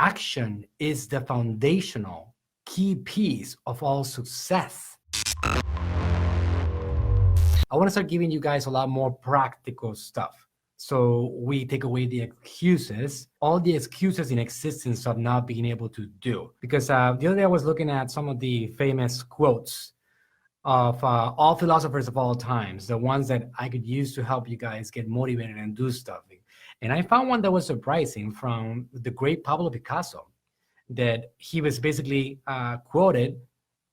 action is the foundational key piece of all success. I want to start giving you guys a lot more practical stuff. So we take away the excuses, all the excuses in existence of not being able to do. Because the other day I was looking at some of the famous quotes of all philosophers of all times, the ones that I could use to help you guys get motivated and do stuff. And I found one that was surprising from the great Pablo Picasso, that he was basically quoted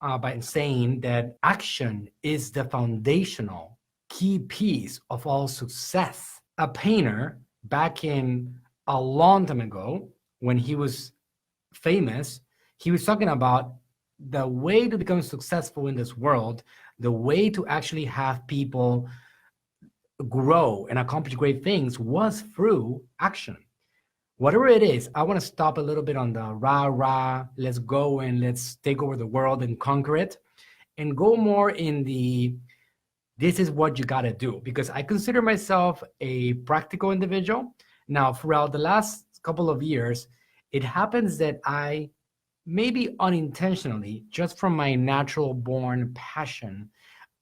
by saying that action is the foundational key piece of all success. A painter back in a long time ago, when he was famous, he was talking about the way to become successful in this world, the way to actually have people grow and accomplish great things was through action. Whatever it is, I want to stop a little bit on the rah, let's go and let's take over the world and conquer it, and go more in the this is what you got to do, because I consider myself a practical individual. Now, throughout the last couple of years, it happens that I, maybe unintentionally, just from my natural born passion,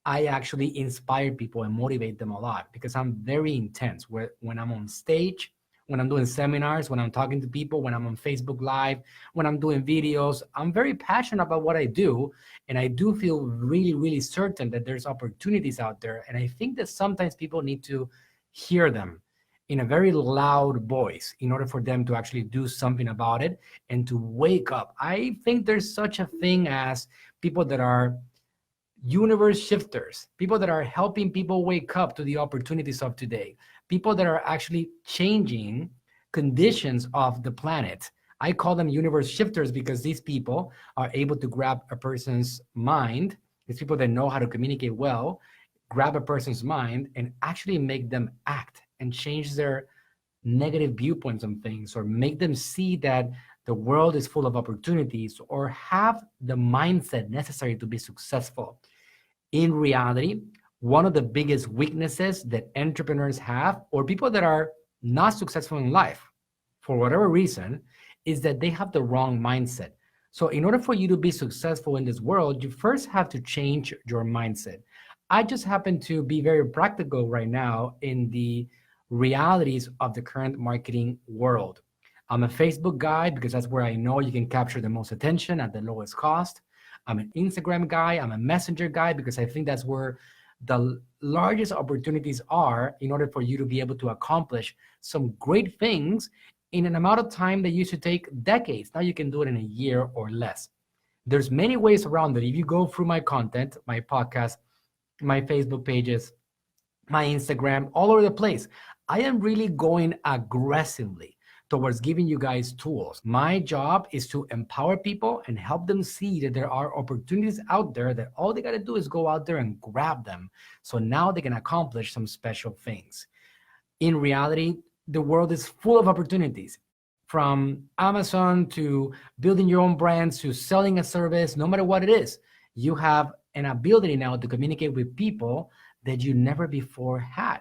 I actually inspire people and motivate them a lot, because I'm very intense when I'm on stage, when I'm doing seminars, when I'm talking to people, when I'm on Facebook Live, when I'm doing videos. I'm very passionate about what I do. And I do feel really, really certain that there's opportunities out there. And I think that sometimes people need to hear them in a very loud voice in order for them to actually do something about it and to wake up. I think there's such a thing as people that are universe shifters, people that are helping people wake up to the opportunities of today, people that are actually changing conditions of the planet. I call them universe shifters because these people are able to grab a person's mind. These people that know how to communicate well, grab a person's mind and actually make them act and change their negative viewpoints on things, or make them see that the world is full of opportunities, or have the mindset necessary to be successful. In reality, one of the biggest weaknesses that entrepreneurs have, or people that are not successful in life, for whatever reason, is that they have the wrong mindset. So in order for you to be successful in this world, you first have to change your mindset. I just happen to be very practical right now in the realities of the current marketing world. I'm a Facebook guy because that's where I know you can capture the most attention at the lowest cost. I'm an Instagram guy. I'm a Messenger guy because I think that's where the largest opportunities are in order for you to be able to accomplish some great things in an amount of time that used to take decades. Now you can do it in a year or less. There's many ways around it. If you go through my content, my podcast, my Facebook pages, my Instagram, all over the place, I am really going aggressively towards giving you guys tools. My job is to empower people and help them see that there are opportunities out there, that all they got to do is go out there and grab them. So now they can accomplish some special things. In reality, the world is full of opportunities, from Amazon to building your own brands to selling a service. No matter what it is, you have an ability now to communicate with people that you never before had.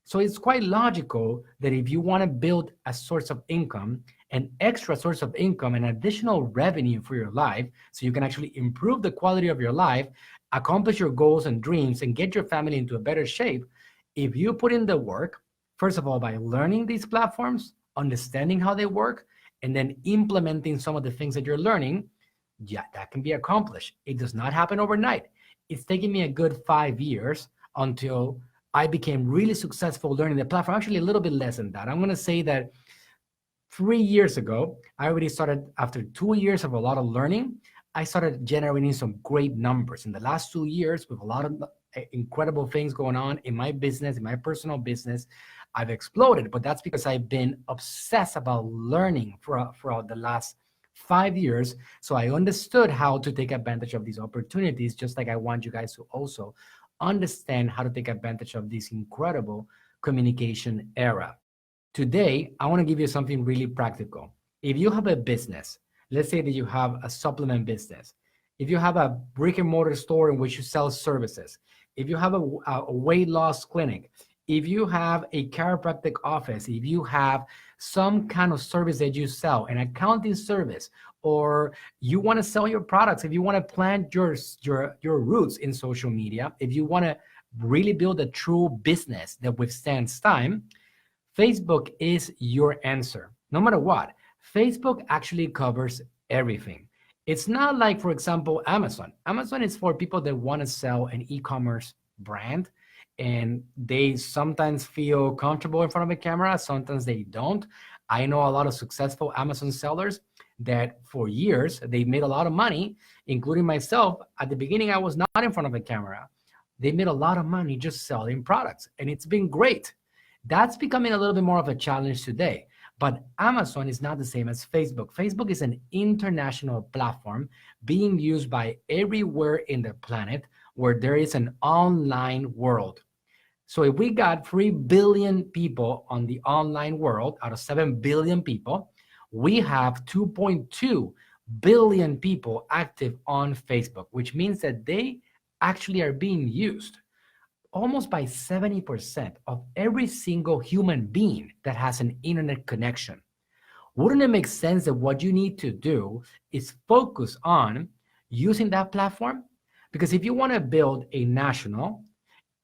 So it's quite logical that if you want to build a source of income, an extra source of income, an additional revenue for your life, so you can actually improve the quality of your life, accomplish your goals and dreams, and get your family into a better shape, if you put in the work, first of all, by learning these platforms, understanding how they work, and then implementing some of the things that you're learning, yeah, that can be accomplished. It does not happen overnight. It's taken me a good 5 years until I became really successful learning the platform. Actually, a little bit less than that. I'm going to say that 3 years ago, I already started, after 2 years of a lot of learning, I started generating some great numbers. In the last 2 years, with a lot of incredible things going on in my business, in my personal business, I've exploded. But that's because I've been obsessed about learning for the last 5 years. So I understood how to take advantage of these opportunities, just like I want you guys to also understand how to take advantage of this incredible communication era. Today, I want to give you something really practical. If you have a business, let's say that you have a supplement business, if you have a brick and mortar store in which you sell services, if you have a weight loss clinic, if you have a chiropractic office, if you have some kind of service that you sell, an accounting service, or you want to sell your products, if you want to plant your roots in social media, if you want to really build a true business that withstands time, Facebook is your answer. No matter what, Facebook actually covers everything. It's not like, for example, Amazon. Amazon is for people that want to sell an e-commerce brand, and they sometimes feel comfortable in front of a camera, sometimes they don't. I know a lot of successful Amazon sellers that for years, they made a lot of money, including myself. At the beginning, I was not in front of a camera. They made a lot of money just selling products, and it's been great. That's becoming a little bit more of a challenge today. But Amazon is not the same as Facebook. Facebook is an international platform being used by everywhere in the planet where there is an online world. So if we got 3 billion people on the online world out of 7 billion people, we have 2.2 billion people active on Facebook, which means that they actually are being used almost by 70% of every single human being that has an internet connection. Wouldn't it make sense that what you need to do is focus on using that platform? Because if you want to build a national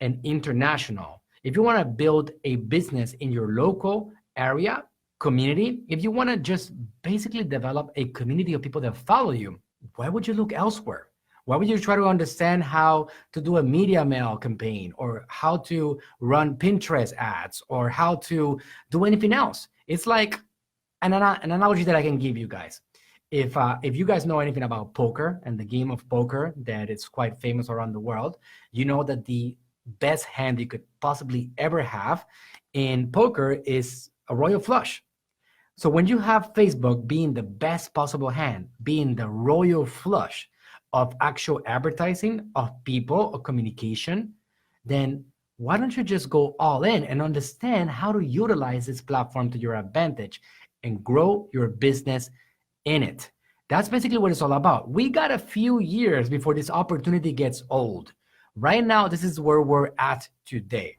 and international, if you want to build a business in your local area, community, if you want to just basically develop a community of people that follow you, why would you look elsewhere? Why would you try to understand how to do a media mail campaign, or how to run Pinterest ads, or how to do anything else? It's like an analogy that I can give you guys. If you guys know anything about poker and the game of poker that is quite famous around the world, you know that the best hand you could possibly ever have in poker is a royal flush. So when you have Facebook being the best possible hand, being the royal flush of actual advertising, of people, of communication, then why don't you just go all in and understand how to utilize this platform to your advantage and grow your business in it? That's basically what it's all about. We got a few years before this opportunity gets old. Right now, this is where we're at today.